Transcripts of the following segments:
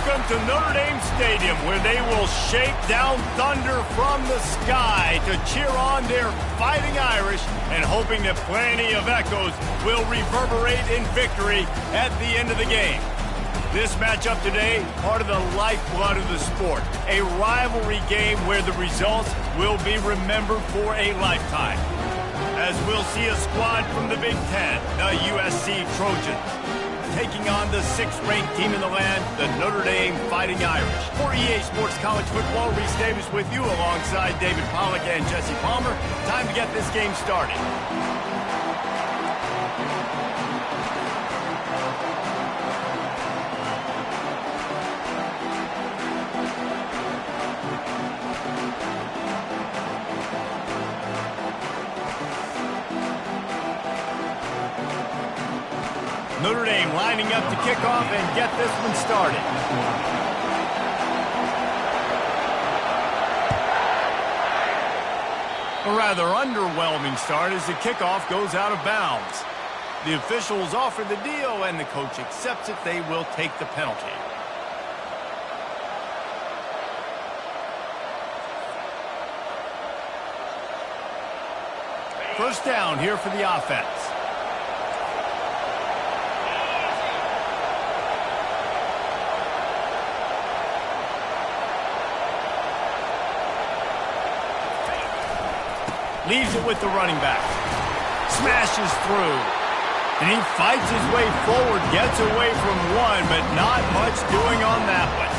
Welcome to Notre Dame Stadium, where they will shake down thunder from the sky to cheer on their Fighting Irish and hoping that plenty of echoes will reverberate in victory at the end of the game. This matchup today, part of the lifeblood of the sport, a rivalry game where the results will be remembered for a lifetime. As we'll see a squad from the Big Ten, the USC Trojans, taking on the 6th-ranked team in the land, the Notre Dame Fighting Irish. For EA Sports College Football, Reese Davis with you alongside David Pollack and Jesse Palmer. Time to get this game started. Notre Dame lining up to kick off and get this one started. A rather underwhelming start as the kickoff goes out of bounds. The officials offer the deal and the coach accepts it. They will take the penalty. First down here for the offense. Leaves it with the running back. Smashes through. And he fights his way forward, gets away from one, but not much doing on that one.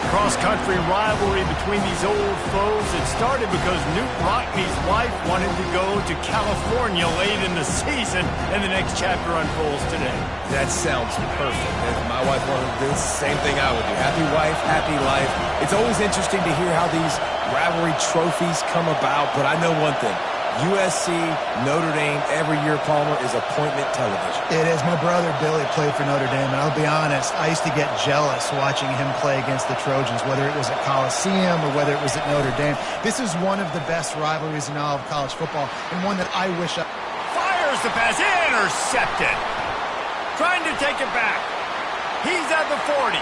Cross-country rivalry between these old foes. It started because Newt Rockne's wife wanted to go to California late in the season, and the next chapter unfolds today. That sounds perfect. If my wife wanted to do the same thing I would do. Happy wife, happy life. It's always interesting to hear how these rivalry trophies come about, but I know one thing. USC, Notre Dame, every year, Palmer, is appointment television. It is. My brother, Billy, played for Notre Dame, and I'll be honest, I used to get jealous watching him play against the Trojans, whether it was at Coliseum or whether it was at Notre Dame. This is one of the best rivalries in all of college football, and one that I wish I... Fires the pass, intercepted. Trying to take it back. He's at the 40,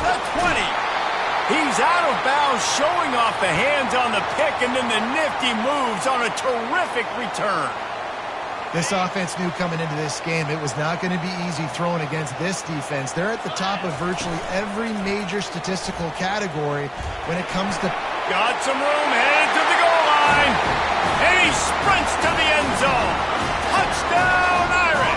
the 20. He's out of bounds, showing off the hands on the pick, and then the nifty moves on a terrific return. This offense knew coming into this game it was not going to be easy throwing against this defense. They're at the top of virtually every major statistical category when it comes to... Got some room, headed to the goal line, and he sprints to the end zone. Touchdown, Irish!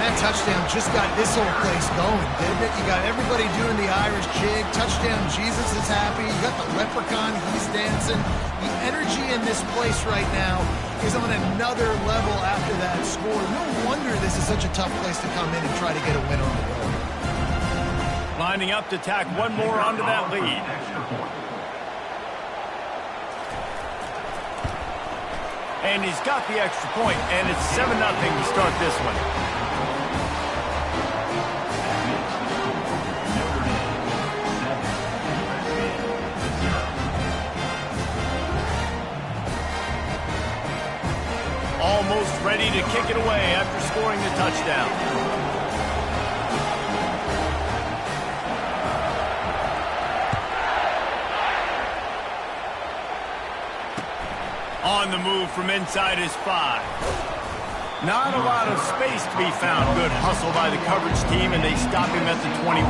That touchdown just got this whole place going, didn't it? You got everybody doing the Irish jig. Touchdown, Jesus is happy. You got the leprechaun, he's dancing. The energy in this place right now is on another level after that score. No wonder this is such a tough place to come in and try to get a win on the road. Lining up to tack one more onto that lead. And he's got the extra point, and it's 7-0 to start this one. Almost ready to kick it away after scoring the touchdown. On the move from inside his 5. Not a lot of space to be found. Good hustle by the coverage team, and they stop him at the 21.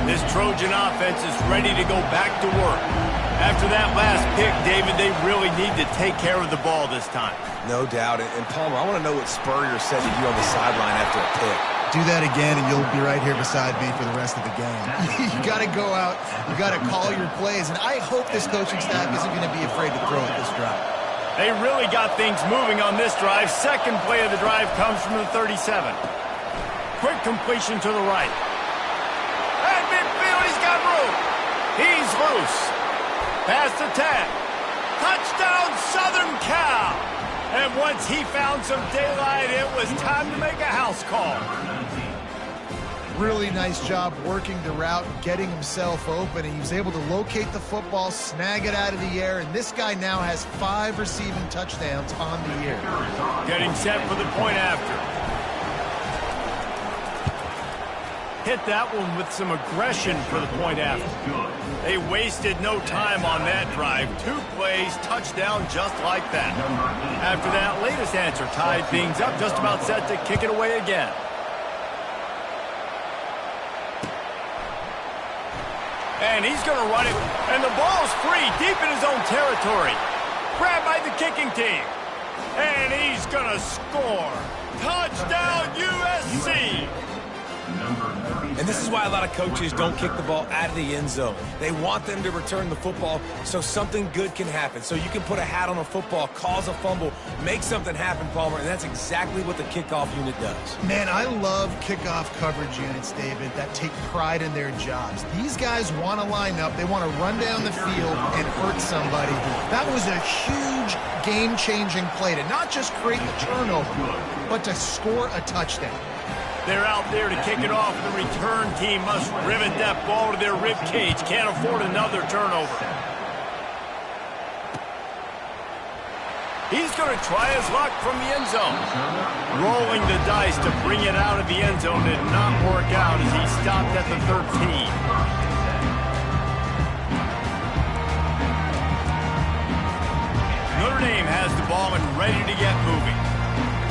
This Trojan offense is ready to go back to work. After that last pick, David, they really need to take care of the ball this time. No doubt. And Palmer, I want to know what Spurrier said to you on the sideline after a pick. Do that again, and you'll be right here beside me for the rest of the game. You got to go out. You got to call your plays, and I hope this coaching staff isn't going to be afraid to throw at this drive. They really got things moving on this drive. Second play of the drive comes from the 37. Quick completion to the right. At midfield, he's got room. He's loose. Past the 10. Touchdown, Southern Cal. And once he found some daylight, it was time to make a house call. Really nice job working the route, getting himself open. He was able to locate the football, snag it out of the air, and this guy now has 5 receiving touchdowns on the year. Getting set for the point after. hit that one with some aggression for the point after. They wasted no time on that drive. 2 plays, touchdown just like that. After that latest answer tied things up, just about set to kick it away again. And he's going to run it, and the ball's free deep in his own territory. Grabbed by the kicking team. And he's going to score. Touchdown, USC! And this is why a lot of coaches don't kick the ball out of the end zone. They want them to return the football so something good can happen. So you can put a hat on a football, cause a fumble, make something happen, Palmer, and that's exactly what the kickoff unit does. Man, I love kickoff coverage units, David, that take pride in their jobs. These guys want to line up. They want to run down the field and hurt somebody. That was a huge game-changing play to not just create the turnover, but to score a touchdown. They're out there to kick it off. The return team must rivet that ball to their rib cage. Can't afford another turnover. He's going to try his luck from the end zone. Rolling the dice to bring it out of the end zone did not work out as he stopped at the 13. Notre Dame has the ball and ready to get moving.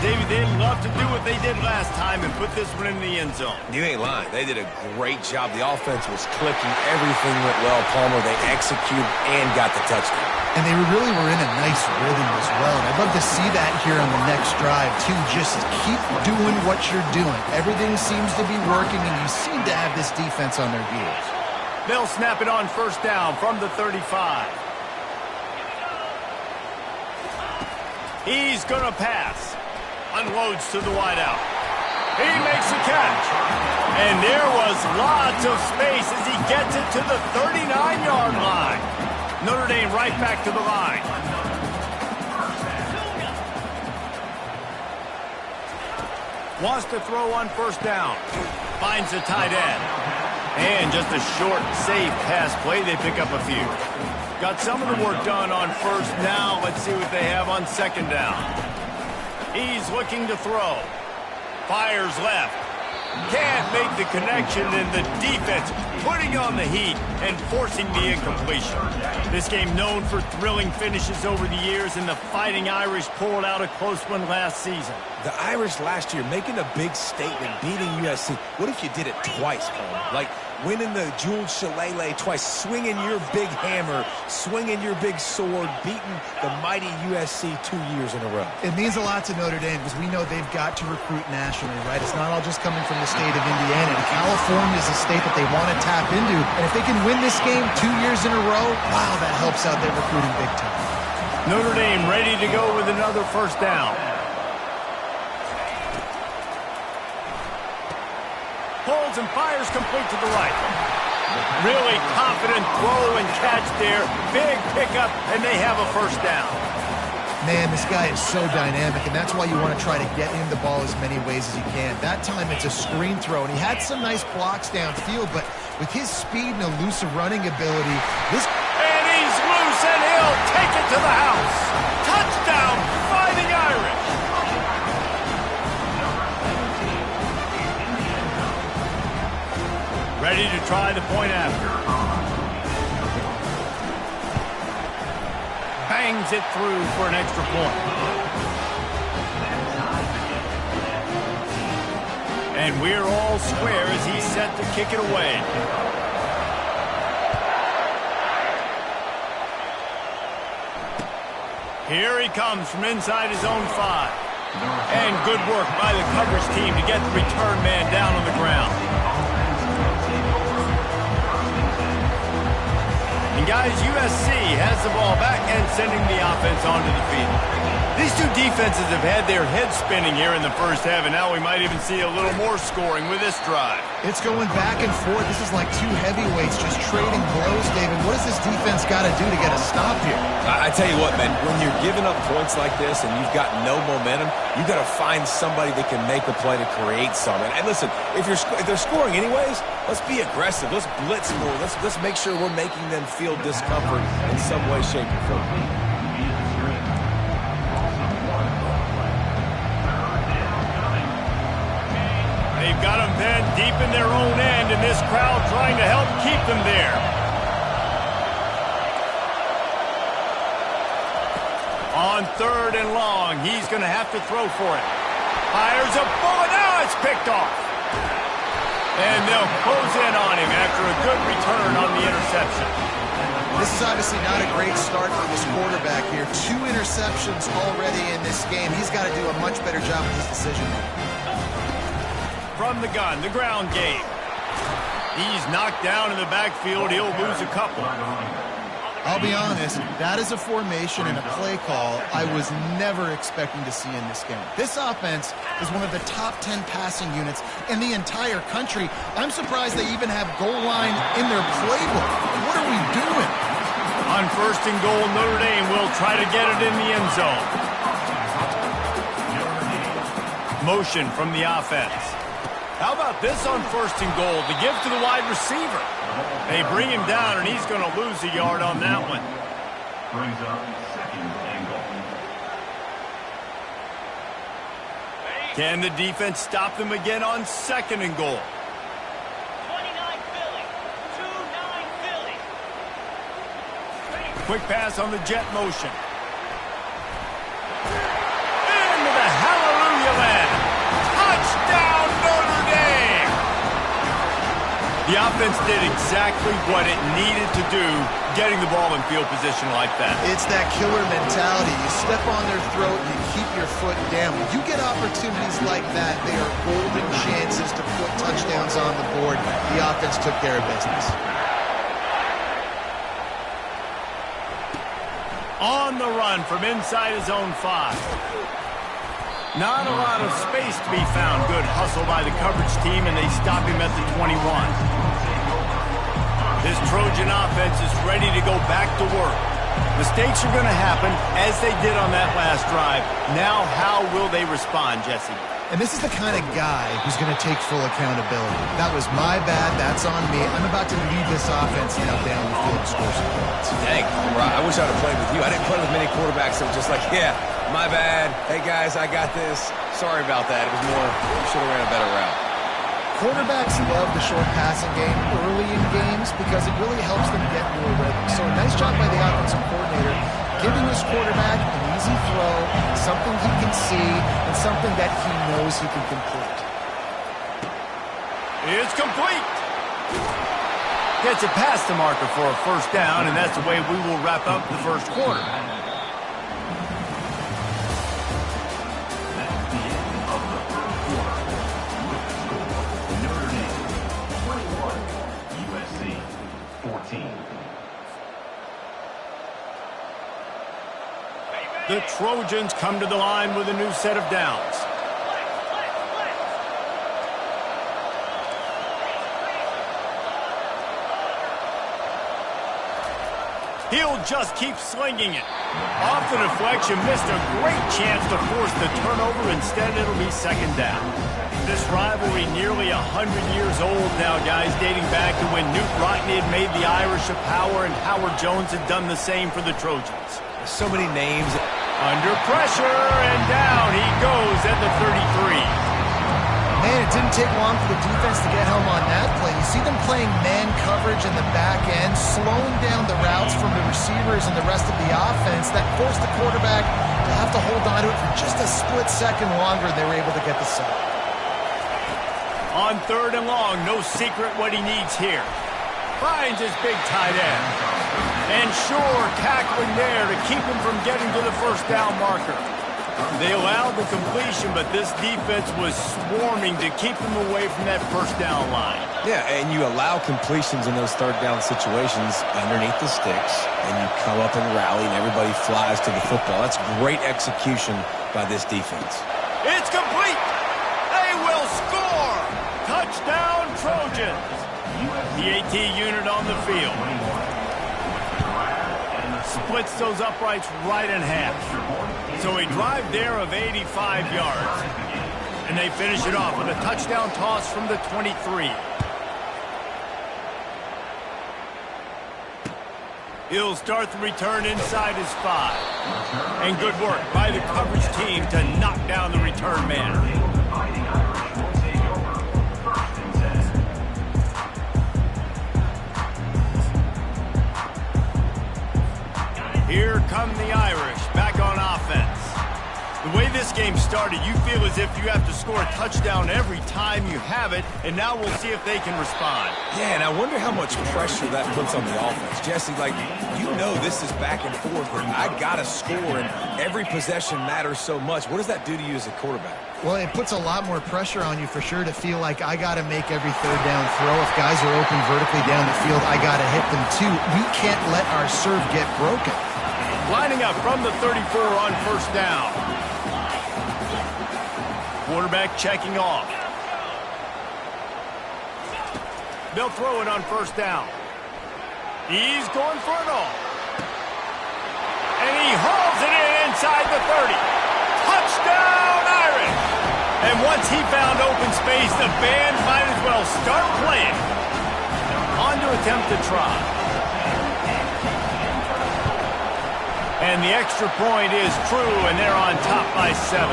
David, they'd love to do what they did last time and put this one in the end zone. You ain't lying. They did a great job. The offense was clicking. Everything went well, Palmer. They executed and got the touchdown. And they really were in a nice rhythm as well. And I'd love to see that here on the next drive, too. Just keep doing what you're doing. Everything seems to be working, and you seem to have this defense on their heels. They'll snap it on first down from the 35. He's going to pass. Unloads to the wideout. He makes a catch. And there was lots of space as he gets it to the 39-yard line. Notre Dame right back to the line. Wants to throw on first down. Finds a tight end. And just a short, safe pass play. They pick up a few. Got some of the work done on first down. Let's see what they have on second down. He's looking to throw. Fires left. Can't make the connection, and the defense putting on the heat and forcing the incompletion. This game known for thrilling finishes over the years, and the Fighting Irish pulled out a close one last season. The Irish last year making a big statement, beating USC. What if you did it twice, Palmer? Like winning the Jules Shillelagh twice, swinging your big hammer, swinging your big sword, beating the mighty USC 2 years in a row. It means a lot to Notre Dame because we know they've got to recruit nationally, right? It's not all just coming from the state of Indiana. And California is a state that they want to tap into. And if they can win this game 2 years in a row, wow, that helps out their recruiting big time. Notre Dame ready to go with another first down. Pulls and fires complete to the right. Really confident throw and catch there. Big pickup, and they have a first down. Man, this guy is so dynamic, and that's why you want to try to get him the ball as many ways as you can. That time it's a screen throw, and he had some nice blocks downfield, but with his speed and elusive running ability, this... And he's loose, and he'll take it to the house. Touchdown, Fighting Irish. Ready to try the point after. Bangs it through for an extra point. And we're all square as he's set to kick it away. Here he comes from inside his own 5. And good work by the coverage team to get the return man down on the ground. And guys, USC has the ball back and sending the offense onto the field. These two defenses have had their heads spinning here in the first half, and now we might even see a little more scoring with this drive. It's going back and forth. This is like two heavyweights just trading blows, David. What does this defense got to do to get a stop here? I tell you what, man, when you're giving up points like this and you've got no momentum, you got to find somebody that can make a play to create something. And listen, if they're scoring anyways, let's be aggressive. Let's blitz more. Let's make sure we're making them feel discomfort in some way, shape, or form. They've got them then deep in their own end. in this crowd trying to help keep them there. On 3rd and long, he's going to have to throw for it. Fires a bullet. Now it's picked off. And they'll close in on him after a good return on the interception. This is obviously not a great start for this quarterback here. 2 interceptions already in this game. He's got to do a much better job with his decision making. From the gun, the ground game. He's knocked down in the backfield. He'll lose a couple. I'll be honest, that is a formation and a play call I was never expecting to see in this game. This offense is one of the top 10 passing units in the entire country. I'm surprised they even have goal line in their playbook. What are we doing? On 1st and goal, Notre Dame will try to get it in the end zone. Motion from the offense. How about this on 1st and goal? The give to the wide receiver. They bring him down, and he's going to lose a yard on that one. Brings up 2nd and goal. Can the defense stop them again on 2nd and goal? 29 Philly. 2-9 Philly. Quick pass on the jet motion. Into the hallelujah land. Touchdown, Notre Dame! The offense did exactly what it needed to do, getting the ball in field position like that. It's that killer mentality. You step on their throat, you keep your foot down. When you get opportunities like that, they are golden chances to put touchdowns on the board. The offense took care of business. On the run from inside his own 5. Not a lot of space to be found. Good hustle by the coverage team, and they stop him at the 21. This Trojan offense is ready to go back to work. Mistakes are going to happen, as they did on that last drive. Now, how will they respond, Jesse? And this is the kind of guy who's going to take full accountability. That was my bad. That's on me. I'm about to lead this offense now down the field and score some points. Dang, I wish I would have played with you. I didn't play with many quarterbacks that were just like, yeah, my bad. Hey, guys, I got this. Sorry about that. It was more, should have ran a better route. Quarterbacks love the short passing game early in games because it really helps them get more rhythm. So a nice job by the offensive coordinator giving his quarterback an easy throw, something he can see, and something that he knows he can complete. It's complete. Gets it past the marker for a 1st down, and that's the way we will wrap up the 1st quarter. The Trojans come to the line with a new set of downs. He'll just keep slinging it. Off the deflection, missed a great chance to force the turnover. Instead, it'll be 2nd down. This rivalry nearly 100 years old now, guys, dating back to when Knute Rockne had made the Irish a power and Howard Jones had done the same for the Trojans. So many names. Under pressure, and down he goes at the 33. Man, it didn't take long for the defense to get home on that play. You see them playing man coverage in the back end, slowing down the routes from the receivers and the rest of the offense. That forced the quarterback to have to hold on to it for just a split second longer, and they were able to get the sack. On 3rd and long, no secret what he needs here. Finds his big tight end. And sure, tackling there to keep him from getting to the 1st down marker. They allowed the completion, but this defense was swarming to keep them away from that 1st down line. Yeah, and you allow completions in those 3rd down situations underneath the sticks, and you come up and rally, and everybody flies to the football. That's great execution by this defense. It's complete! They will score! Touchdown, Trojans! The AT unit on the field. Splits those uprights right in half. So a drive there of 85 yards. And they finish it off with a touchdown toss from the 23. He'll start the return inside his 5. And good work by the coverage team to knock down the return man. The way this game started, you feel as if you have to score a touchdown every time you have it, and now we'll see if they can respond. Yeah, and I wonder how much pressure that puts on the offense. Jesse, like, you know this is back and forth, and I got to score, and every possession matters so much. What does that do to you as a quarterback? Well, it puts a lot more pressure on you for sure to feel like I got to make every third down throw. If guys are open vertically down the field, I got to hit them too. We can't let our serve get broken. Lining up from the 34 on first down. Quarterback checking off. They'll throw it on first down. He's going for it all. And he hauls it in inside the 30. Touchdown, Irish! And once he found open space, the band might as well start playing. On to attempt to try. And the extra point is true, and they're on top by 7.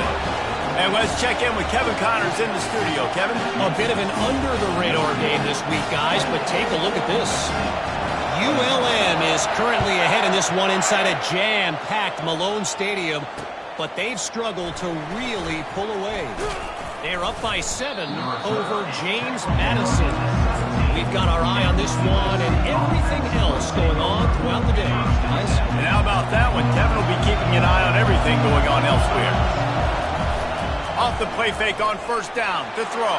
And let's check in with Kevin Connors in the studio. Kevin? A bit of an under-the-radar game this week, guys, but take a look at this. ULM is currently ahead in this one inside a jam-packed Malone Stadium, but they've struggled to really pull away. They're up by 7 over James Madison. We've got our eye on this one and everything else going on throughout the day, guys. And how about that one? Kevin will be keeping an eye on everything going on elsewhere. Off the play fake on first down to throw.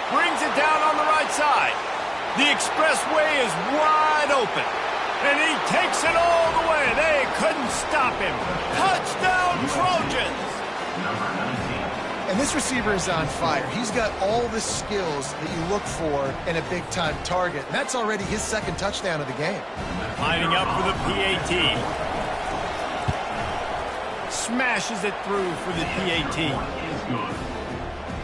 Brings it down on the right side. The expressway is wide open. And he takes it all the way. They couldn't stop him. Touchdown, Trojans! And this receiver is on fire. He's got all the skills that you look for in a big-time target. And that's already his second touchdown of the game. Lining up for the PAT. Smashes it through for the PAT.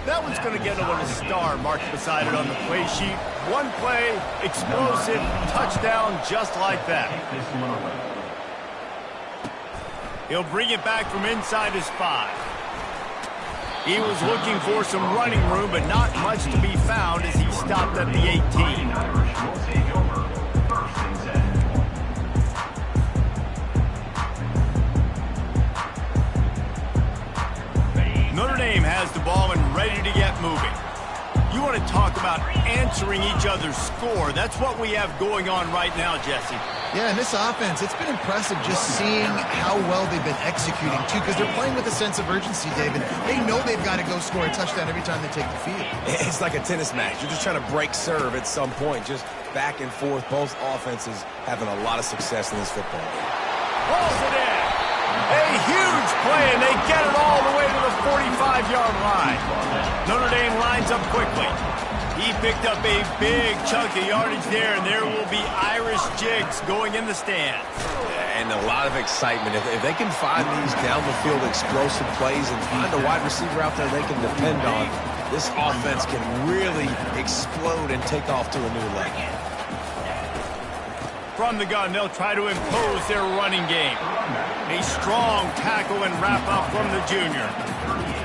That one's going to get a little star marked beside it on the play sheet. One play, explosive, touchdown just like that. He'll bring it back from inside his 5. He was looking for some running room, but not much to be found as he stopped at the 18. Notre Dame has the ball and ready to get moving. You want to talk about answering each other's score. That's what we have going on right now, Jesse. Yeah, and this offense, it's been impressive just seeing how well they've been executing, too, because they're playing with a sense of urgency, David. They know they've got to go score a touchdown every time they take the field. It's like a tennis match. You're just trying to break serve at some point, just back and forth. Both offenses having a lot of success in this football game. Pulls it in. A huge play, and they get it all the way to the 45-yard line. Notre Dame lines up quickly. He picked up a big chunk of yardage there, and there will be Irish jigs going in the stands. And a lot of excitement. If they can find these down-the-field explosive plays and find a wide receiver out there they can depend on, this offense can really explode and take off to a new level. From the gun, they'll try to impose their running game. A strong tackle and wrap-up from the junior.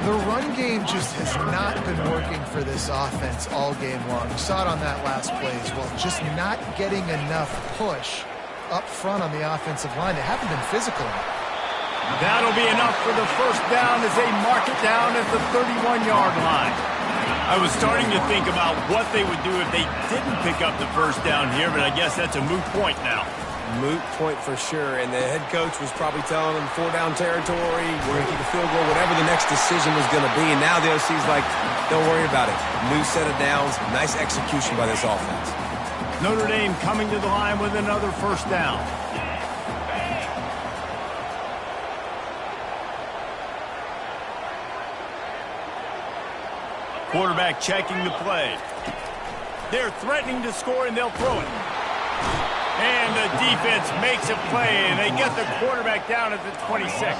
The run game just has not been working for this offense all game long. We saw it on that last play as well. Just not getting enough push up front on the offensive line. They haven't been physical. That'll be enough for the first down as they mark it down at the 31-yard line. I was starting to think about what they would do if they didn't pick up the first down here, but I guess that's a moot point now. Moot point for sure, and the head coach was probably telling them 4-down territory, we're going to keep a field goal, whatever the next decision was going to be, and now the OC's like, don't worry about it. New set of downs, nice execution by this offense. Notre Dame coming to the line with another first down. Quarterback checking the play. They're threatening to score, and they'll throw it. And the defense makes a play, and they get the quarterback down at the 26.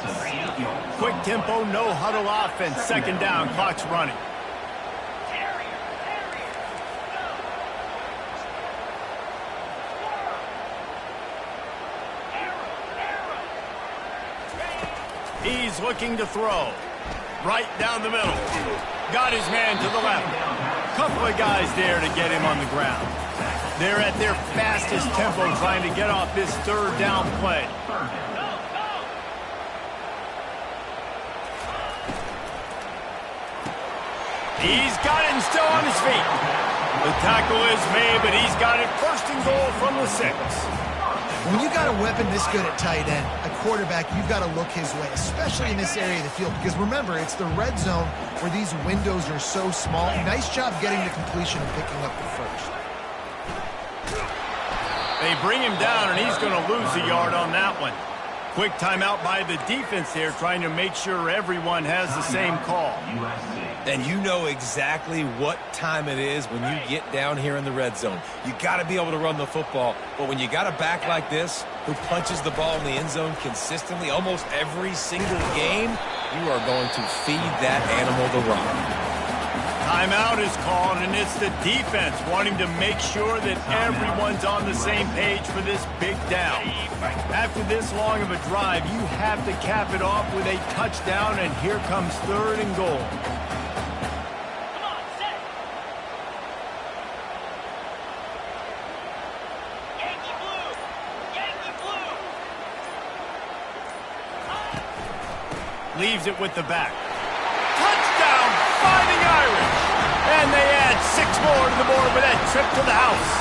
Quick tempo, no huddle offense. Second down, clock's running. He's looking to throw. Right down the middle. Got his man to the left. Couple of guys there to get him on the ground. They're at their fastest tempo trying to get off this third down play. He's got it and still on his feet. The tackle is made, but he's got it first and goal from the 6. When you got a weapon this good at tight end, a quarterback, you've got to look his way, especially in this area of the field. Because remember, it's the red zone where these windows are so small. Nice job getting the completion and picking up the first. They bring him down, and he's going to lose a yard on that one. Quick timeout by the defense here, trying to make sure everyone has the same call. And you know exactly what time it is when you get down here in the red zone. You got to be able to run the football, but when you got a back like this who punches the ball in the end zone consistently almost every single game, you are going to feed that animal the rock. Timeout is called, and it's the defense wanting to make sure that everyone's on the same page for this big down. After this long of a drive, you have to cap it off with a touchdown, and here comes 3rd and goal. Come on, set. Yankee blue. Yankee blue. Leaves it with the back. Touchdown, Fighting Irish! And they add 6 more to the board with that trip to the house.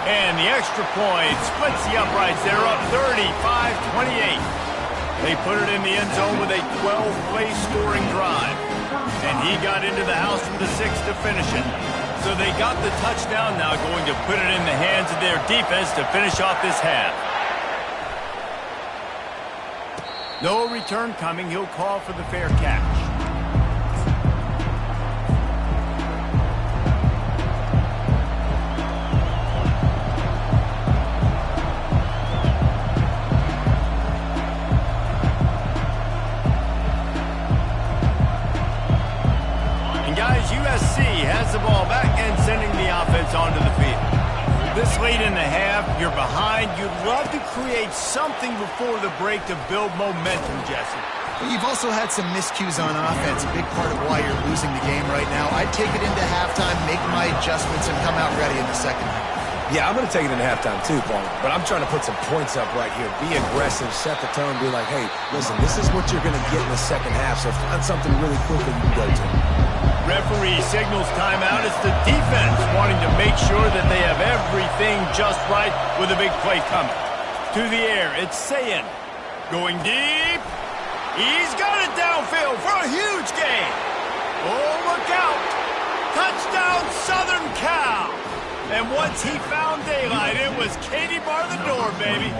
And the extra point splits the uprights. They're up 35-28. They put it in the end zone with a 12-play scoring drive. And he got into the house from the 6 to finish it. So they got the touchdown, now going to put it in the hands of their defense to finish off this half. No return coming. He'll call for the fair catch. And guys, USC has the ball back and sending the offense onto the field. This late in the half, you're behind. You'd love to create something before the break to build momentum, Jesse. But you've also had some miscues on offense, a big part of why you're losing the game right now. I'd take it into halftime, make my adjustments, and come out ready in the second half. Yeah, I'm going to take it into halftime too, Paul. But I'm trying to put some points up right here. Be aggressive, set the tone, be like, hey, listen, this is what you're going to get in the second half, so find something really quickly you can go to. Referee signals timeout. It's the defense wanting to make sure that they have everything just right with a big play coming. To the air, it's Sayin. Going deep. He's got it downfield for a huge gain. Oh, look out. Touchdown, Southern Cal. And once he found daylight, it was Katie bar the door, baby.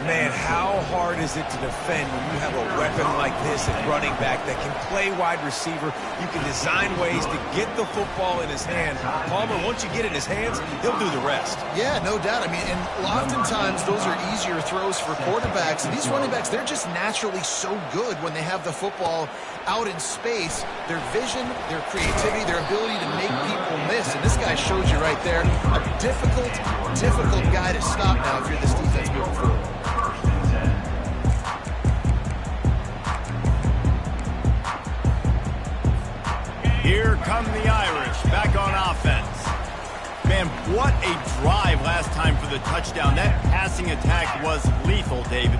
Man, how hard is it to defend when you have a weapon like this at running back that can play wide receiver? You can design ways to get the football in his hand. Palmer, once you get it in his hands, he'll do the rest. Yeah, no doubt. I mean, and oftentimes those are easier throws for quarterbacks. And these running backs, they're just naturally so good when they have the football out in space. Their vision, their creativity, their ability to make people miss. And this guy shows you right there, a difficult guy to stop now if you're this defense moving forward. Here come the Irish, back on offense. Man, what a drive last time for the touchdown. That passing attack was lethal, David.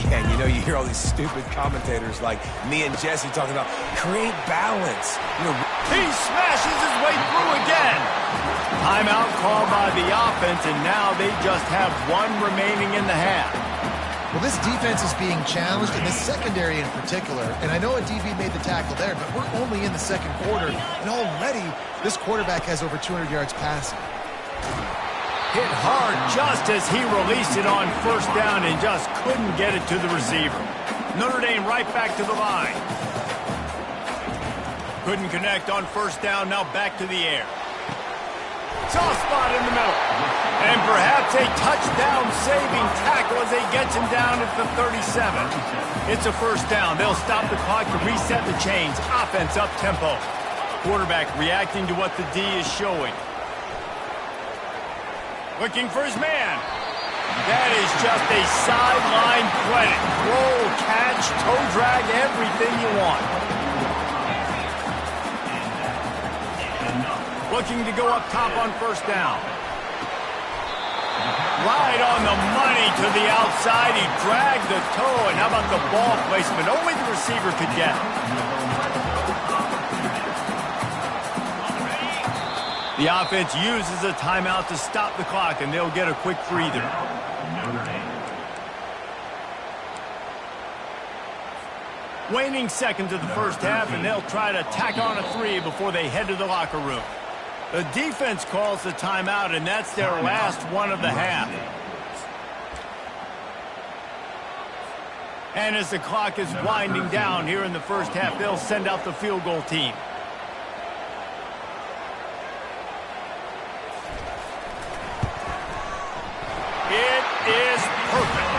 Yeah, you know, you hear all these stupid commentators like me and Jesse talking about create balance. You know, he smashes his way through again. Timeout called by the offense, and now they just have 1 remaining in the half. Well, this defense is being challenged, and this secondary in particular. And I know a DB made the tackle there, but we're only in the second quarter, and already this quarterback has over 200 yards passing. Hit hard just as he released it on first down and just couldn't get it to the receiver. Notre Dame right back to the line. Couldn't connect on first down, now back to the air. Soft spot in the middle. And perhaps a touchdown-saving tackle as they get him down at the 37. It's a first down. They'll stop the clock to reset the chains. Offense up-tempo. Quarterback reacting to what the D is showing. Looking for his man. That is just a sideline credit. Roll, catch, toe drag, everything you want. Looking to go up top on first down. Right on the money to the outside. He dragged the toe, and how about the ball placement? Only the receiver could get. The offense uses a timeout to stop the clock, and they'll get a quick breather. Waning seconds of the first half, and they'll try to tack on a 3 before they head to the locker room. The defense calls the timeout, and that's their last one of the half. And as the clock is winding down here in the first half, they'll send out the field goal team. It is perfect.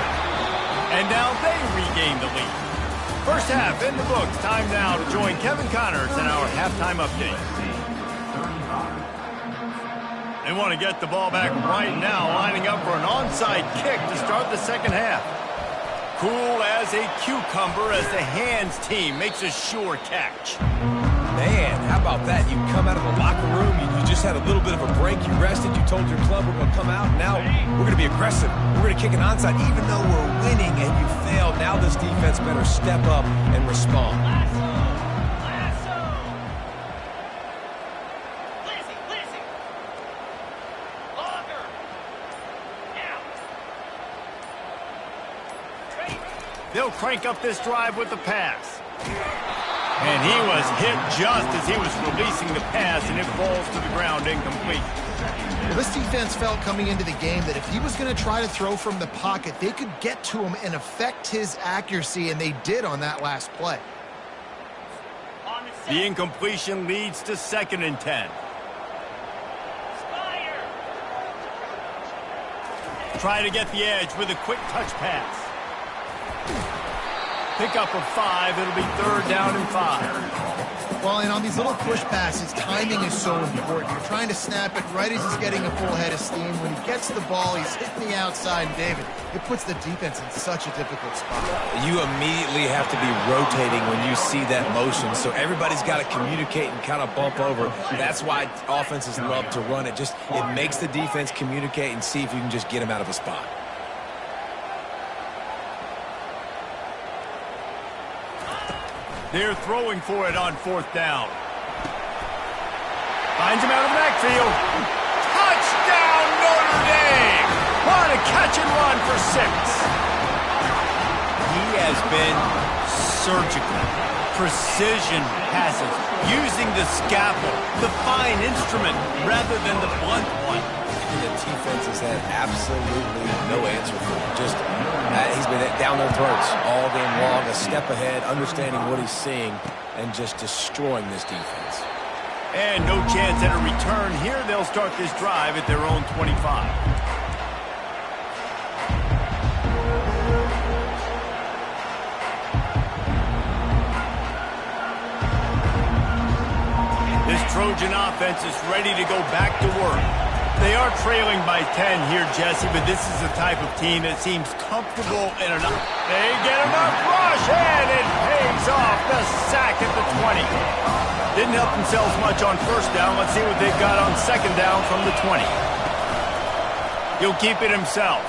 And now they regain the lead. First half in the books. Time now to join Kevin Connors in our halftime update. They want to get the ball back right now, lining up for an onside kick to start the second half. Cool as a cucumber as the hands team makes a sure catch. Man, how about that? You come out of the locker room, you just had a little bit of a break, you rested, you told your club we're going to come out, now we're going to be aggressive. We're going to kick an onside, even though we're winning and you failed. Now this defense better step up and respond. They'll crank up this drive with the pass. And he was hit just as he was releasing the pass, and it falls to the ground incomplete. Well, this defense felt coming into the game that if he was going to try to throw from the pocket, they could get to him and affect his accuracy, and they did on that last play. The incompletion leads to 2nd and 10. Try to get the edge with a quick touch pass. Pick up of 5. It'll be 3rd down and 5. Well, and on these little push passes, timing is so important. You're trying to snap it right as he's getting a full head of steam. When he gets the ball, he's hitting the outside. And David, it puts the defense in such a difficult spot. You immediately have to be rotating when you see that motion. So everybody's got to communicate and kind of bump over. That's why offenses love to run it. It makes the defense communicate and see if you can just get him out of a spot. They're throwing for it on 4th down. Finds him out of the backfield. Touchdown, Notre Dame! What a catch and run for 6. He has been surgical. Precision passes, using the scalpel, the fine instrument, rather than the blunt one. And the defense has had absolutely no answer for him. He's been down their throats all game long, a step ahead, understanding what he's seeing, and just destroying this defense. And no chance at a return here. They'll start this drive at their own 25. This Trojan offense is ready to go back to work. They are trailing by 10 here, Jesse, but this is the type of team that seems comfortable in an... They get him up, rush, and it pays off. The sack at the 20. Didn't help themselves much on 1st down. Let's see what they've got on 2nd down from the 20. He'll keep it himself.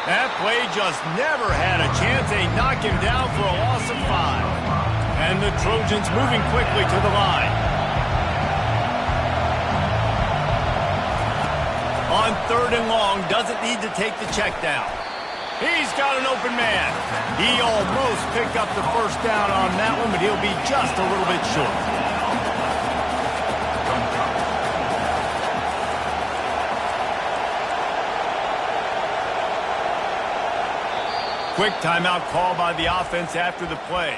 That play just never had a chance. They knock him down for a loss of 5. And the Trojans moving quickly to the line. On 3rd and long, doesn't need to take the check down. He's got an open man. He almost picked up the 1st down on that one, but he'll be just a little bit short. Quick timeout call by the offense after the play.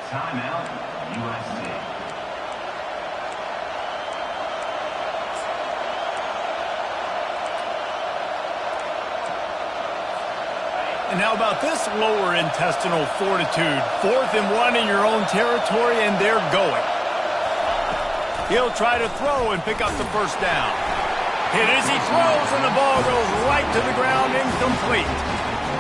Timeout, USC. And how about this lower intestinal fortitude? 4th and 1 in your own territory, and they're going. He'll try to throw and pick up the 1st down. Hit as he throws, and the ball goes right to the ground, incomplete.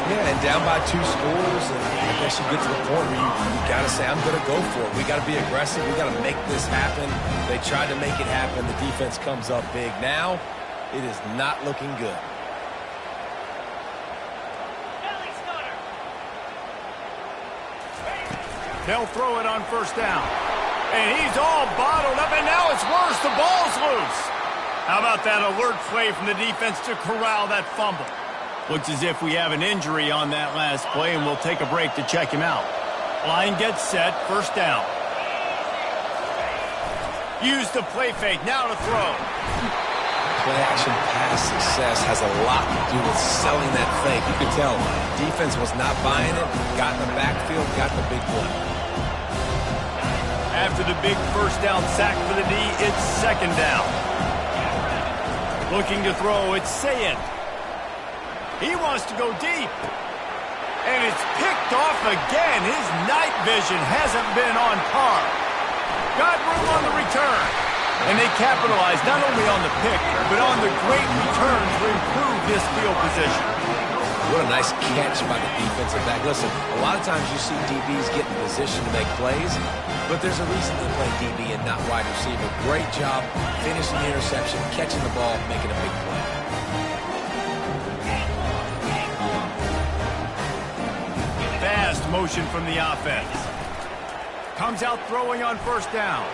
Yeah, and down by 2 scores, and I guess you get to the point where you got to say, I'm going to go for it. We got to be aggressive. We got to make this happen. They tried to make it happen. The defense comes up big. Now, It is not looking good. Belly starter. They'll throw it on first down. And he's all bottled up, and now it's worse. The ball's loose. How about that alert play from the defense to corral that fumble? Looks as if we have an injury on that last play, and we'll take a break to check him out. Line gets set, first down. Use the play fake, now to throw. Play-action pass success has a lot to do with selling that fake. You can tell defense was not buying it, got in the backfield, got the big play. After the big first down sack for the D, it's second down. Looking to throw, it's Sayed. He wants to go deep. And it's picked off again. His night vision hasn't been on par. Got room on the return. And they capitalized not only on the pick, but on the great return to improve this field position. What a nice catch by the defensive back. Listen, a lot of times you see DBs get in position to make plays, but there's a reason they play DB and not wide receiver. Great job finishing the interception, catching the ball, making a big play. Fast motion from the offense. Comes out throwing on first down.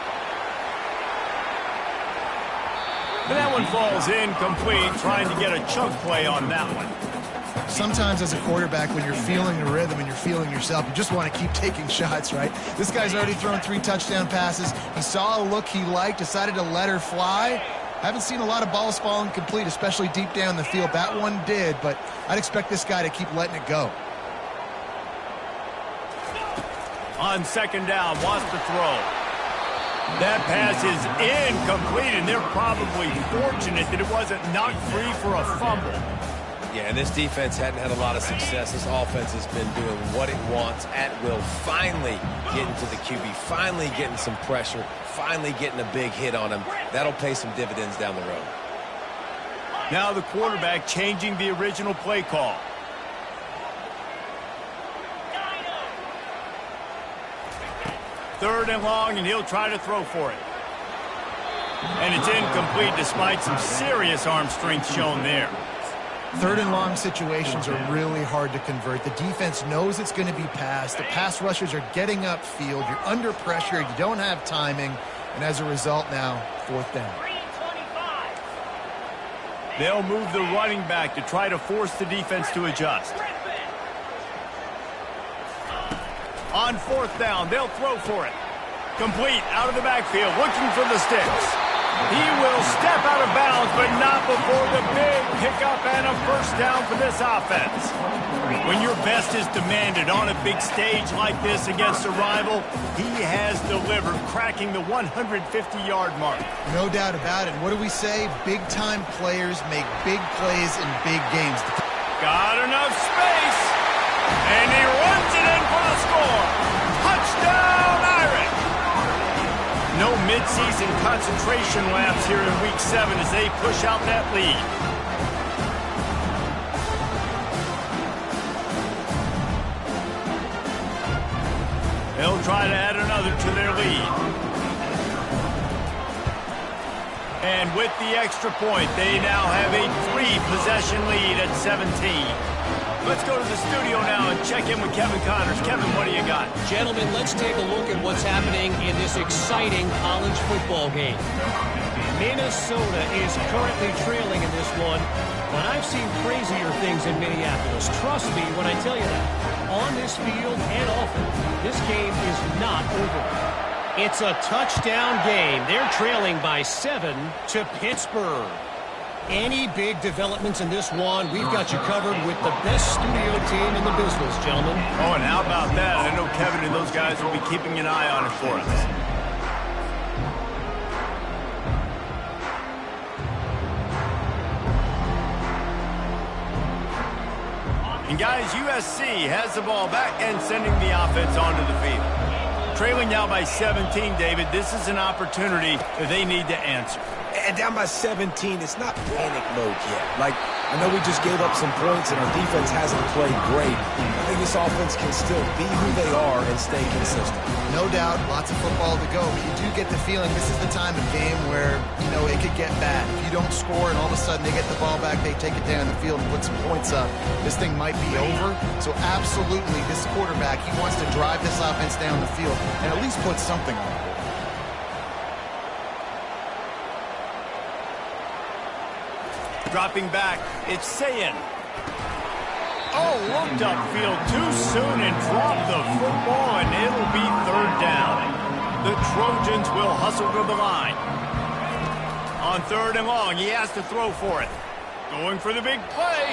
And that one falls incomplete, trying to get a chunk play on that one. Sometimes as a quarterback, when you're feeling the rhythm and you're feeling yourself, you just want to keep taking shots, right? This guy's already thrown 3 touchdown passes. He saw a look he liked, decided to let her fly. Haven't seen a lot of balls falling complete, especially deep down the field. That one did, but I'd expect this guy to keep letting it go. On second down, wants to throw. That pass is incomplete, and they're probably fortunate that it wasn't knocked free for a fumble. Yeah, and this defense hadn't had a lot of success. This offense has been doing what it wants at will. Finally getting to the QB, finally getting some pressure, finally getting a big hit on him. That'll pay some dividends down the road. Now the quarterback changing the original play call. Third and long, and he'll try to throw for it. And it's incomplete despite some serious arm strength shown there. Third and long situations are really hard to convert. The defense knows it's going to be passed. The pass rushers are getting upfield. You're under pressure. You don't have timing. And as a result now, fourth down. 325. They'll move the running back to try to force the defense to adjust. On fourth down, they'll throw for it. Complete out of the backfield, looking for the sticks. He will step out of bounds, but not before the big pickup and a first down for this offense. When your best is demanded on a big stage like this against a rival, he has delivered, cracking the 150-yard mark. No doubt about it. What do we say? Big-time players make big plays in big games. Got enough space, and he runs it in for the score. Touchdown, Irish! No midseason concentration laps here in Week 7 as they push out that lead. They'll try to add another to their lead. And with the extra point, they now have a 3-possession lead at 17. Let's go to the studio now and check in with Kevin Connors. Kevin, what do you got? Gentlemen, let's take a look at what's happening in this exciting college football game. Minnesota is currently trailing in this one, but I've seen crazier things in Minneapolis. Trust me when I tell you that. On this field and off it, this game is not over. It's a touchdown game. They're trailing by 7 to Pittsburgh. Any big developments in this one, we've got you covered with the best studio team in the business, gentlemen. Oh, and how about that? I know Kevin and those guys will be keeping an eye on it for us. And guys, USC has the ball back and sending the offense onto the field. Trailing now by 17, David. This is an opportunity that they need to answer. And down by 17, it's not panic mode yet. Like, I know we just gave up some points and our defense hasn't played great. I think this offense can still be who they are and stay consistent. No doubt, lots of football to go. But you do get the feeling this is the time of game where, you know, it could get bad. If you don't score and all of a sudden they get the ball back, they take it down the field and put some points up, this thing might be over. So absolutely, this quarterback, he wants to drive this offense down the field and at least put something on the board. Dropping back, it's Sayin. Oh, looked upfield too soon and dropped the football, and it'll be third down. The Trojans will hustle to the line. On third and long, he has to throw for it. Going for the big play.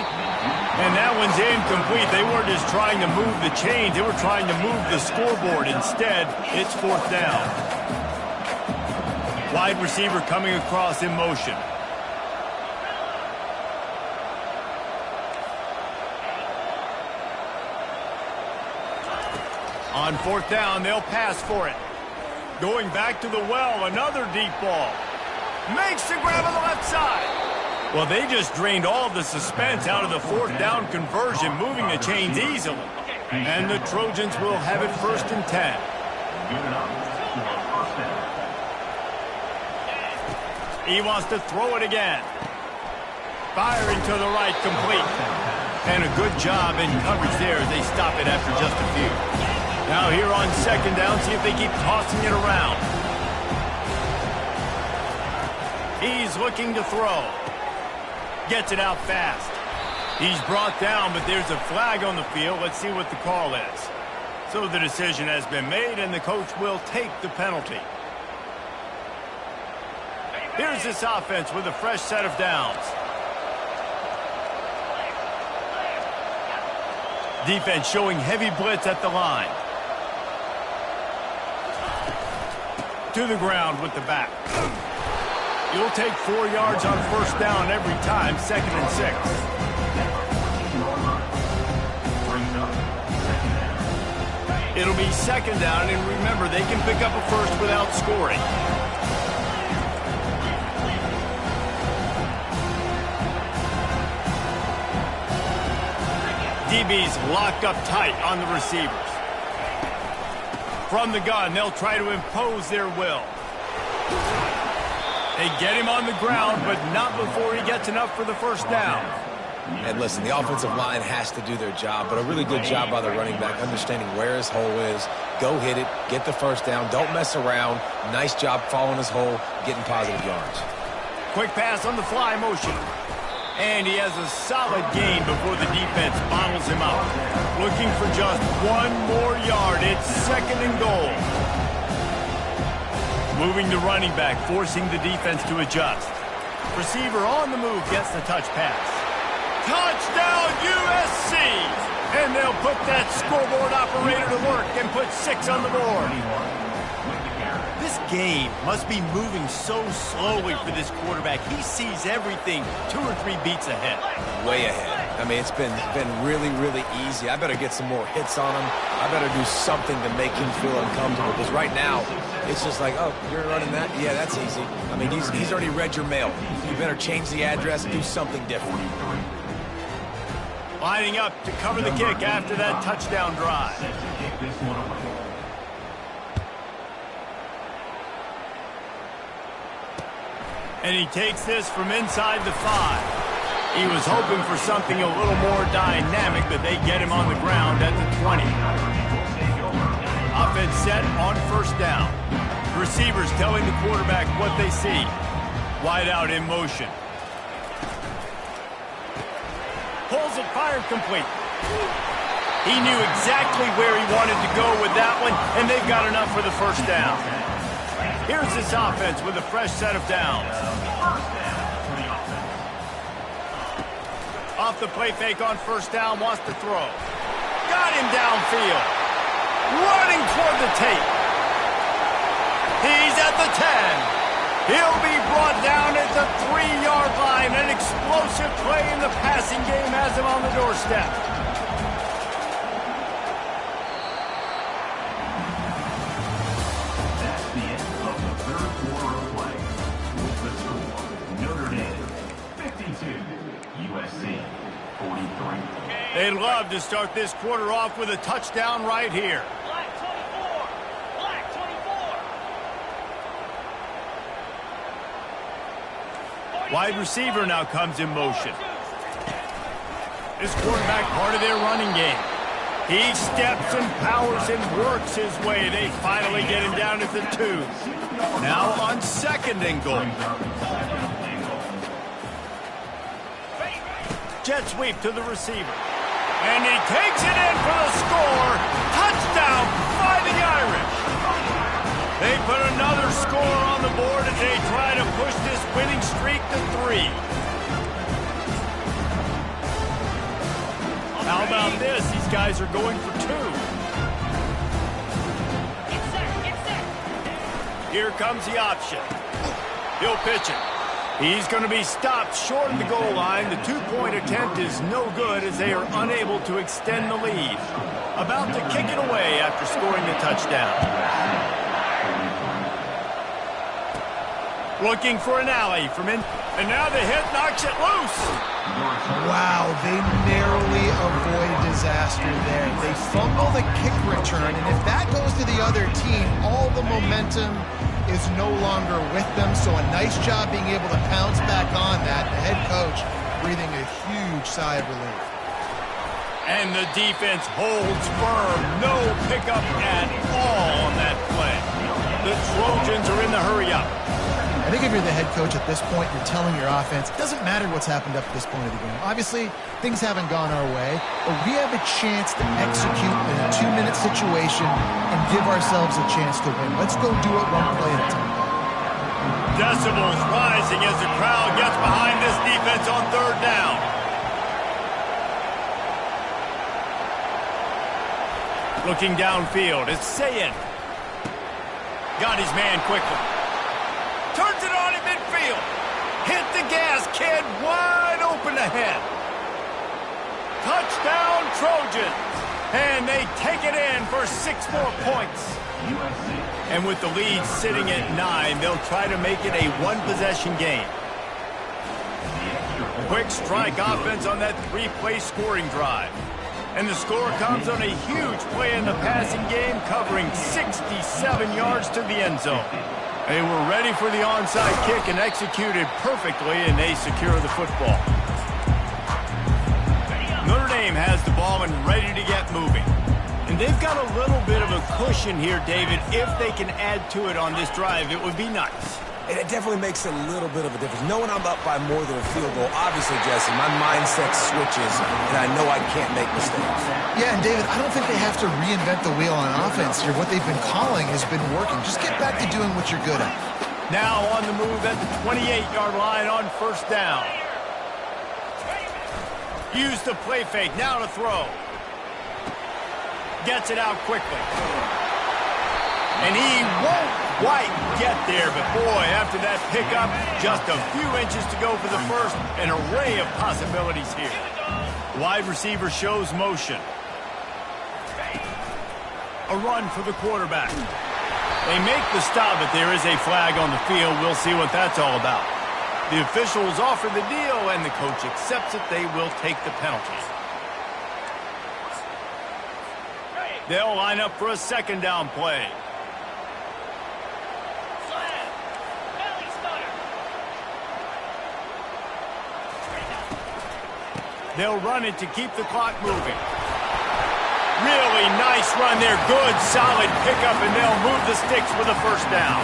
And that one's incomplete. They weren't just trying to move the chains. They were trying to move the scoreboard. Instead, it's fourth down. Wide receiver coming across in motion. On fourth down, they'll pass for it. Going back to the well, another deep ball. Makes the grab on the left side. Well, they just drained all of the suspense out of the fourth down conversion, moving the chains easily. And the Trojans will have it first and 10. He wants to throw it again. Firing to the right, complete. And a good job in coverage there as they stop it after just a few. Now here on second down, see if they keep tossing it around. He's looking to throw. Gets it out fast. He's brought down, but there's a flag on the field. Let's see what the call is. So the decision has been made, and the coach will take the penalty. Here's this offense with a fresh set of downs. Defense showing heavy blitz at the line. To the ground with the back. You'll take 4 yards on first down every time, second and 6. It'll be second down, and remember, they can pick up a first without scoring. DB's locked up tight on the receivers. From the gun, they'll try to impose their will. They get him on the ground, but not before he gets enough for the first down. And listen, the offensive line has to do their job, but a really good job by the running back, understanding where his hole is. Go hit it, get the first down, don't mess around. Nice job following his hole, getting positive yards. Quick pass on the fly motion. And he has a solid gain before the defense bottles him out. Looking for just 1 more yard. It's second and goal. Moving the running back, forcing the defense to adjust. Receiver on the move gets the touch pass. Touchdown USC! And they'll put that scoreboard operator to work and put 6 on the board. This game must be moving so slowly for this quarterback. He sees everything 2 or 3 beats ahead. Way ahead. I mean, it's been really, really easy. I better get some more hits on him. I better do something to make him feel uncomfortable. Because right now, it's just like, oh, you're running that? Yeah, that's easy. I mean, he's already read your mail. You better change the address and do something different. Lining up to cover the kick after that touchdown drive. And he takes this from inside the 5. He was hoping for something a little more dynamic, but they get him on the ground at the 20. Offense set on first down. Receivers telling the quarterback what they see. Wide out in motion. Pulls it, fired complete. He knew exactly where he wanted to go with that one, and they've got enough for the first down. Here's this offense with a fresh set of downs. Off the play fake on first down, wants to throw. Got him downfield. Running toward the tape. He's at the 10. He'll be brought down at the 3-yard line. An explosive play in the passing game has him on the doorstep. That's the end of the third quarter of play. With the score, Notre Dame 52, USC They'd love to start this quarter off with a touchdown right here. Black 24. Black 24. Wide receiver now comes in motion. This quarterback part of their running game. He steps and powers and works his way. They finally get him down at the 2. Now on 2nd and goal. Jet sweep to the receiver. And he takes it in for the score. Touchdown, Fighting Irish. They put another score on the board as they try to push this winning streak to 3. How about this? These guys are going for 2. Get set. Get set. Here comes the option. He'll pitch it. He's going to be stopped short of the goal line. The 2-point attempt is no good as they are unable to extend the lead. About to kick it away after scoring the touchdown. Looking for an alley from in. And now the hit knocks it loose. Wow, they narrowly avoid disaster there. They fumble the kick return, and if that goes to the other team, all the momentum is no longer with them. So a nice job being able to pounce back on that. The head coach breathing a huge sigh of relief. And the defense holds firm. No pickup at all on that play. The Trojans are in the hurry-up. I think if you're the head coach at this point, you're telling your offense, it doesn't matter what's happened up to this point of the game. Obviously, things haven't gone our way, but we have a chance to execute in a 2-minute situation and give ourselves a chance to win. Let's go do it one play at a time. Decibels rising as the crowd gets behind this defense on 3rd down. Looking downfield, it's Sayin. Got his man quickly. Turns it on in midfield. Hit the gas, kid. Wide open ahead. Touchdown, Trojans. And they take it in for 6 more points. And with the lead sitting at 9, they'll try to make it a 1-possession game. Quick strike offense on that 3-play scoring drive. And the score comes on a huge play in the passing game, covering 67 yards to the end zone. They were ready for the onside kick and executed perfectly, and they secure the football. Notre Dame has the ball and ready to get moving. And they've got a little bit of a cushion here, David. If they can add to it on this drive, it would be nice. And it definitely makes a little bit of a difference. Knowing I'm up by more than a field goal, obviously, Jesse, my mindset switches, and I know I can't make mistakes. Yeah, and David, I don't think they have to reinvent the wheel on offense here. What they've been calling has been working. Just get back to doing what you're good at. Now on the move at the 28-yard line on 1st down. Use the play fake, now to throw. Gets it out quickly. And he won't quite get there, but boy, after that pickup, just a few inches to go for the first. An array of possibilities here. Wide receiver shows motion. A run for the quarterback. They make the stop, but there is a flag on the field. We'll see what that's all about. The officials offer the deal, and the coach accepts it. They will take the penalty. They'll line up for a 2nd down play. They'll run it to keep the clock moving. Really nice run there. Good, solid pickup, and they'll move the sticks for the 1st down.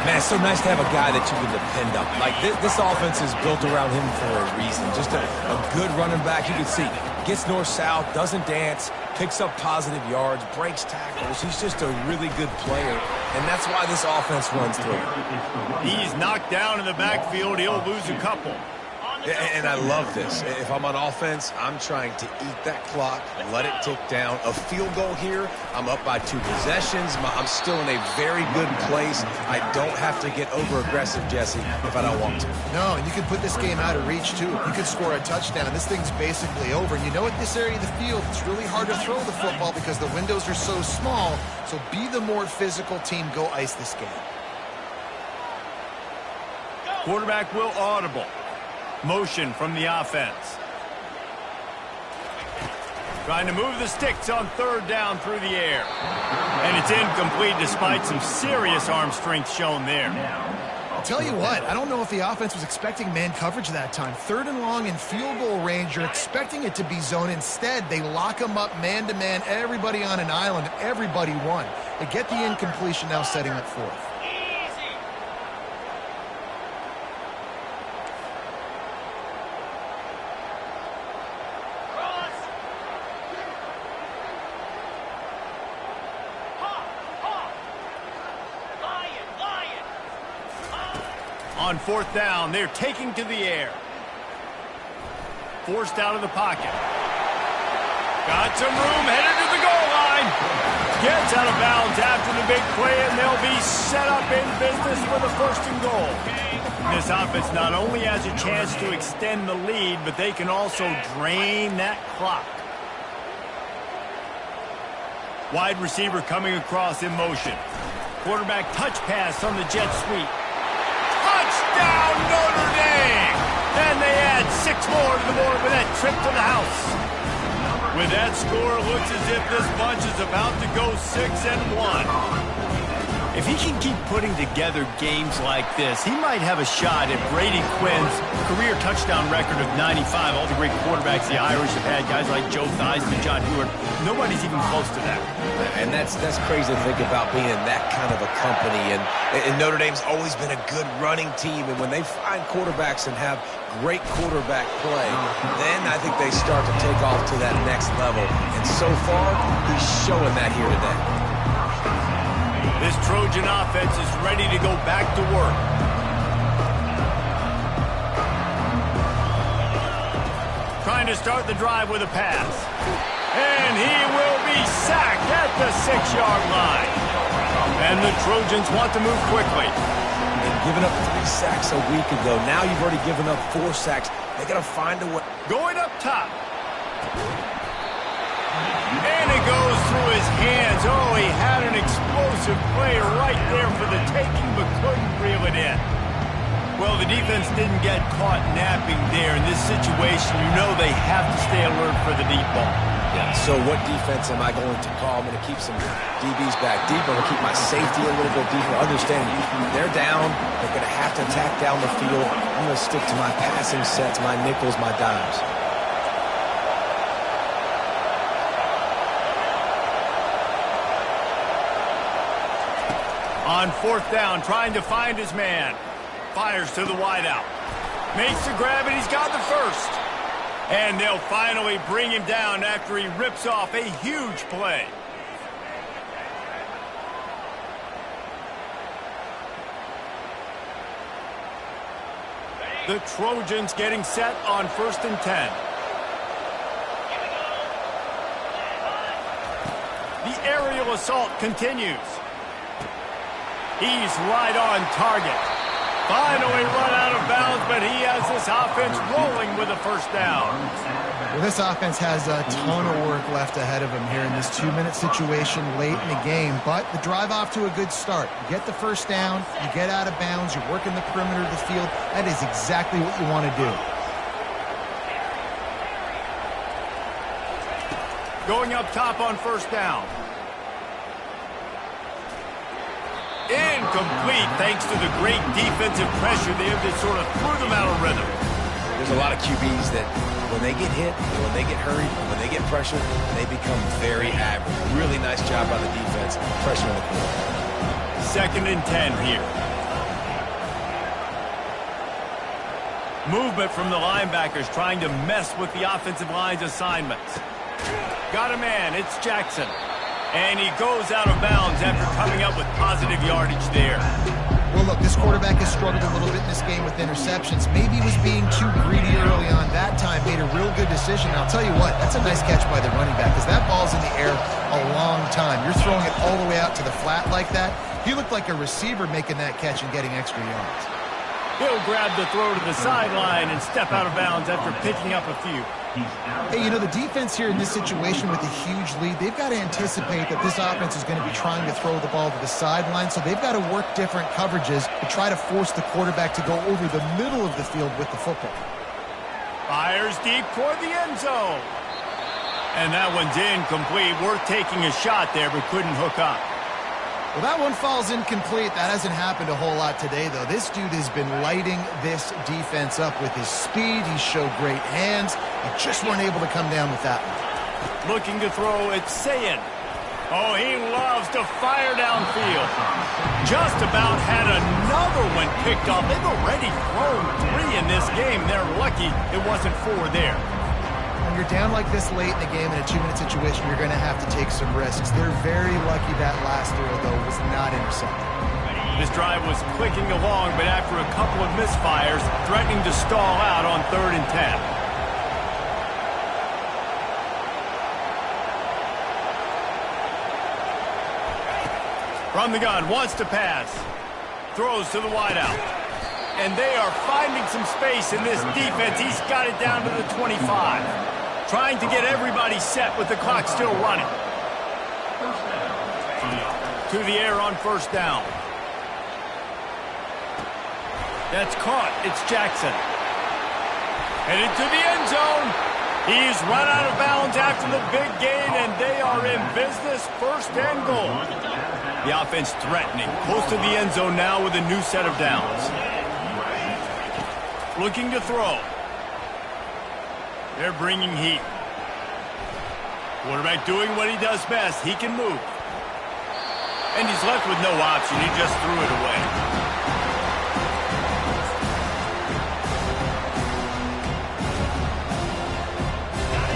Man, it's so nice to have a guy that you can depend on. Like, this offense is built around him for a reason. Just a good running back. You can see, gets north-south, doesn't dance, picks up positive yards, breaks tackles. He's just a really good player, and that's why this offense runs through. He's knocked down in the backfield. He'll lose a couple. And I love this. If I'm on offense, I'm trying to eat that clock, let it tick down. A field goal here, I'm up by 2 possessions. I'm still in a very good place. I don't have to get over-aggressive, Jesse, if I don't want to. No, and you can put this game out of reach, too. You could score a touchdown. This thing's basically over. And you know, at this area of the field, it's really hard to throw the football because the windows are so small. So be the more physical team. Go ice this game. Quarterback will audible. Motion from the offense. Trying to move the sticks on third down through the air. And it's incomplete despite some serious arm strength shown there. I'll tell you what, I don't know if the offense was expecting man coverage that time. 3rd and long in field goal range, you're expecting it to be zone. Instead, they lock them up man-to-man, everybody on an island, everybody won. They get the incompletion, now setting up 4th. On 4th down, they're taking to the air. Forced out of the pocket. Got some room, headed to the goal line. Gets out of bounds after the big play, and they'll be set up in business for the 1st and goal. This offense not only has a chance to extend the lead, but they can also drain that clock. Wide receiver coming across in motion. Quarterback touch pass on the jet sweep. Touchdown, Notre Dame! And they add 6 more to the board with that trip to the house. With that score, it looks as if this bunch is about to go 6-1. If he can keep putting together games like this, he might have a shot at Brady Quinn's career touchdown record of 95. All the great quarterbacks the Irish have had, guys like Joe Theismann, John Hewart. Nobody's even close to that. And that's crazy to think about being that kind of a company. And Notre Dame's always been a good running team. And when they find quarterbacks and have great quarterback play, then I think they start to take off to that next level. And so far, he's showing that here today. This Trojan offense is ready to go back to work. Trying to start the drive with a pass. And he will be sacked at the 6-yard line. And the Trojans want to move quickly. And giving up 3 sacks a week ago. Now you've already given up 4 sacks. They got to find a way. Going up top. And it goes through his hands. Oh, he had an explosive play right there for the taking, but couldn't reel it in. Well, the defense didn't get caught napping there. In this situation, you know they have to stay alert for the deep ball. Yeah, so what defense am I going to call? I'm going to keep some DBs back deep. I'm going to keep my safety a little bit deeper. Understanding they're down. They're going to have to attack down the field. I'm going to stick to my passing sets, my nickels, my dimes. On 4th down, trying to find his man. Fires to the wideout. Makes the grab, and he's got the 1st. And they'll finally bring him down after he rips off a huge play. The Trojans getting set on 1st and 10. The aerial assault continues. He's right on target. Finally run out of bounds, but he has this offense rolling with a 1st down. Well, this offense has a ton of work left ahead of him here in this 2-minute situation late in the game, but the drive off to a good start. You get the 1st down, you get out of bounds, you're working the perimeter of the field. That is exactly what you want to do. Going up top on 1st down. Incomplete thanks to the great defensive pressure there that sort of threw them out of rhythm. There's a lot of QBs that when they get hit, when they get hurried, when they get pressured, they become very average. Really nice job by the defense, pressuring the quarterback. 2nd and 10 here. Movement from the linebackers trying to mess with the offensive line's assignments. Got a man, it's Jackson. And he goes out of bounds after coming up with positive yardage there. Well, look, this quarterback has struggled a little bit in this game with interceptions. Maybe he was being too greedy early on. That time made a real good decision. And I'll tell you what, that's a nice catch by the running back because that ball's in the air a long time. You're throwing it all the way out to the flat like that. He looked like a receiver making that catch and getting extra yards. He'll grab the throw to the sideline and step out of bounds after picking up a few. Hey, you know, the defense here in this situation with a huge lead, they've got to anticipate that this offense is going to be trying to throw the ball to the sideline, so they've got to work different coverages to try to force the quarterback to go over the middle of the field with the football. Fires deep toward the end zone. And that one's incomplete. Worth taking a shot there, but couldn't hook up. Well, that one falls incomplete. That hasn't happened a whole lot today, though. This dude has been lighting this defense up with his speed. He showed great hands. They just weren't able to come down with that one. Looking to throw, it's Sayin. Oh, he loves to fire downfield. Just about had another one picked off. They've already thrown 3 in this game. They're lucky it wasn't 4 there. When you're down like this late in the game in a 2-minute situation, you're going to have to take some risks. They're very lucky that last throw, though, was not intercepted. This drive was clicking along, but after a couple of misfires, threatening to stall out on 3rd and 10. From the gun, wants to pass. Throws to the wideout. And they are finding some space in this defense. He's got it down to the 25. Trying to get everybody set with the clock still running. To the air on 1st down. That's caught. It's Jackson. Headed to the end zone. He's run out of bounds after the big gain, and they are in business. 1st and goal. The offense threatening. Close to the end zone now with a new set of downs. Looking to throw. They're bringing heat. Quarterback doing what he does best. He can move. And he's left with no option. He just threw it away.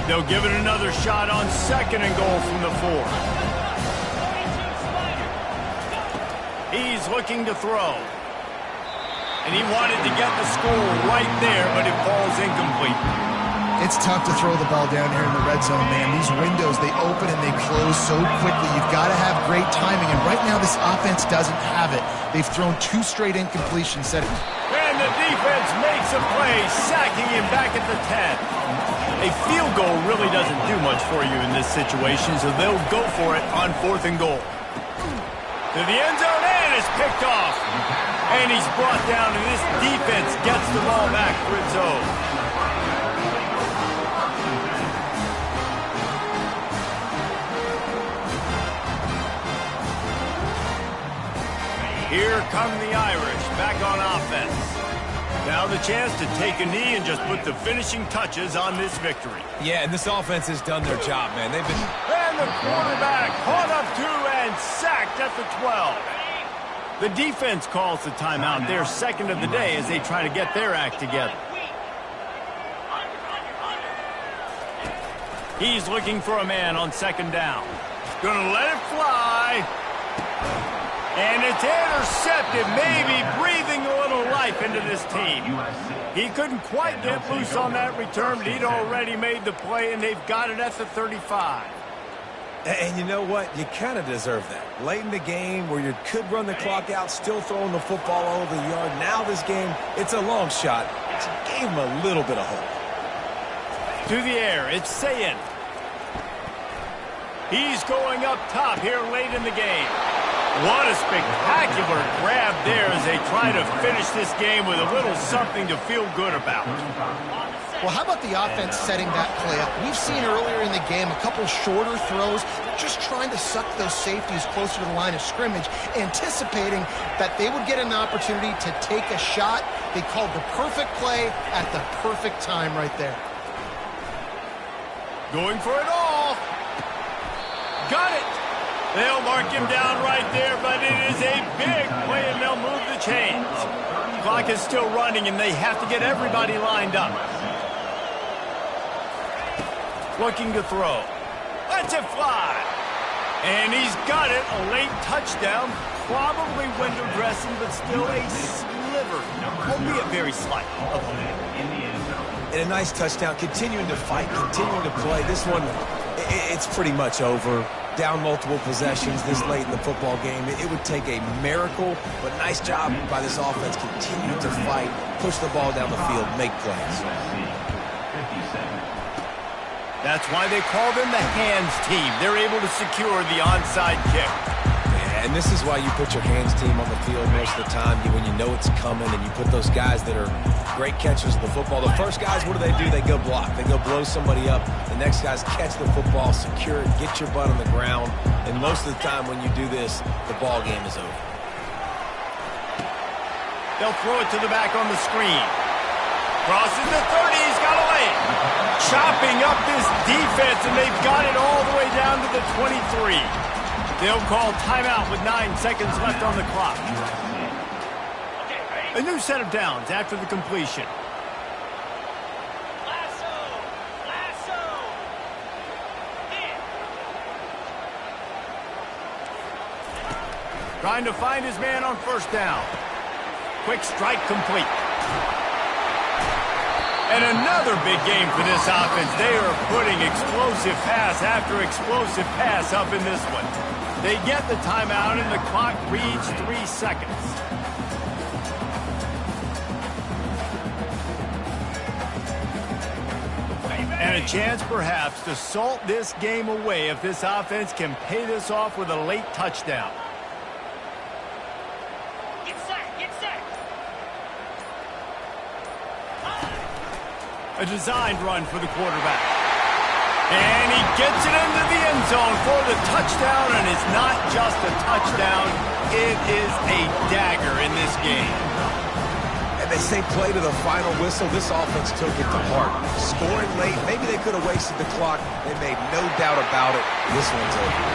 They'll give it another shot on 2nd and goal from the 4. He's looking to throw. And he wanted to get the score right there, but it falls incomplete. It's tough to throw the ball down here in the red zone, man. These windows, they open and they close so quickly. You've got to have great timing, and right now this offense doesn't have it. They've thrown 2 straight incompletions. And the defense makes a play, sacking him back at the 10. A field goal really doesn't do much for you in this situation, so they'll go for it on 4th and goal. To the end zone, and it's picked off. And he's brought down, and this defense gets the ball back for its own. Here come the Irish back on offense. Now the chance to take a knee and just put the finishing touches on this victory. Yeah, and this offense has done their job, man. They've been... And the quarterback caught up to and sacked at the 12. The defense calls the timeout, their 2nd of the day, as they try to get their act together. He's looking for a man on 2nd down. Gonna let it fly. And it's intercepted, maybe breathing a little life into this team. He couldn't quite get loose on that return, but he'd already made the play, and they've got it at the 35. And you know what? You kind of deserve that. Late in the game where you could run the clock out, still throwing the football all over the yard. Now this game, it's a long shot. It gave him a little bit of hope. To the air, it's Sayin. He's going up top here late in the game. What a spectacular grab there as they try to finish this game with a little something to feel good about. Well, how about the offense setting that play up? We've seen earlier in the game a couple shorter throws, just trying to suck those safeties closer to the line of scrimmage, anticipating that they would get an opportunity to take a shot. They called the perfect play at the perfect time right there. Going for it all. Got it. They'll mark him down right there, but it is a big play, and they'll move the chains. Clock is still running, and they have to get everybody lined up. Looking to throw. Lets it fly. And he's got it. A late touchdown. Probably window dressing, but still a sliver, albeit very slight, of hope. And a nice touchdown. Continuing to fight, continuing to play. This one, it's pretty much over. Down multiple possessions this late in the football game. It would take a miracle, but nice job by this offense. Continue to fight, push the ball down the field, make plays. That's why they call them the hands team. They're able to secure the onside kick. and this is why you put your hands team on the field most of the time when you know it's coming, and you put those guys that are great catchers of the football. The first guys, what do? They go block. They go blow somebody up. The next guys catch the football, secure it, get your butt on the ground, and most of the time when you do this, the ball game is over. They'll throw it to the back on the screen. Crosses the 30, he's got a lane. Chopping up this defense, and they've got it all the way down to the 23. They'll call timeout with 9 seconds left on the clock. A new set of downs after the completion. Trying to find his man on first down. Quick strike complete. And another big game for this offense. They are putting explosive pass after explosive pass up in this one. They get the timeout, and the clock reads 3 seconds. And a chance, perhaps, to salt this game away if this offense can pay this off with a late touchdown. A designed run for the quarterback. And he gets it into the end zone for the touchdown, and it's not just a touchdown, it is a dagger in this game. And they say play to the final whistle. This offense took it to heart. Scoring late, maybe they could have wasted the clock. They made no doubt about it. This one's over.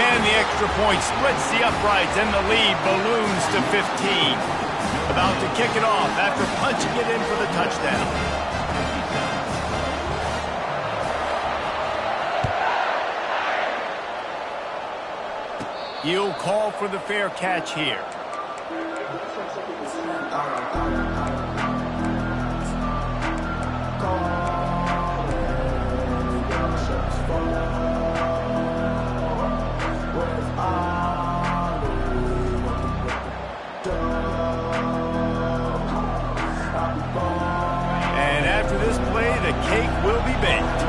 And the extra point splits the uprights, and the lead balloons to 15. About to kick it off after punching it in for the touchdown. He'll call for the fair catch here. And after this play, the cake will be baked.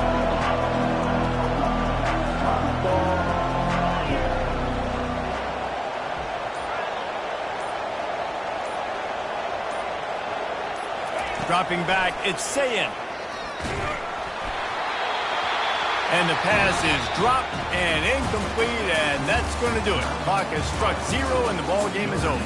Dropping back, it's Sayin. And the pass is dropped and incomplete, and that's going to do it. Clock has struck 0, and the ball game is over.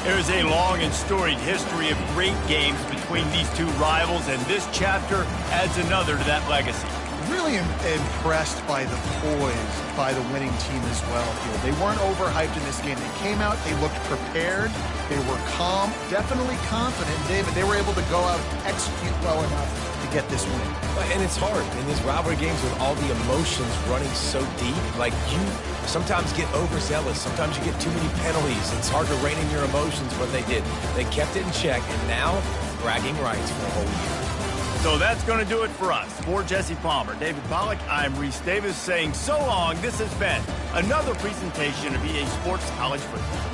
There's a long and storied history of great games between these two rivals, and this chapter adds another to that legacy. Really impressed by the poise by the winning team as well here. They weren't overhyped in this game. They came out, they looked prepared, they were calm, definitely confident. David, they were able to go out and execute well enough to get this win. And it's hard in these rivalry games with all the emotions running so deep. Like, you sometimes get overzealous. Sometimes you get too many penalties. It's hard to rein in your emotions, but they did. They kept it in check, and now bragging rights for a whole year. So that's going to do it for us. For Jesse Palmer, David Pollack, I'm Reese Davis saying so long. This has been another presentation of EA Sports College Football.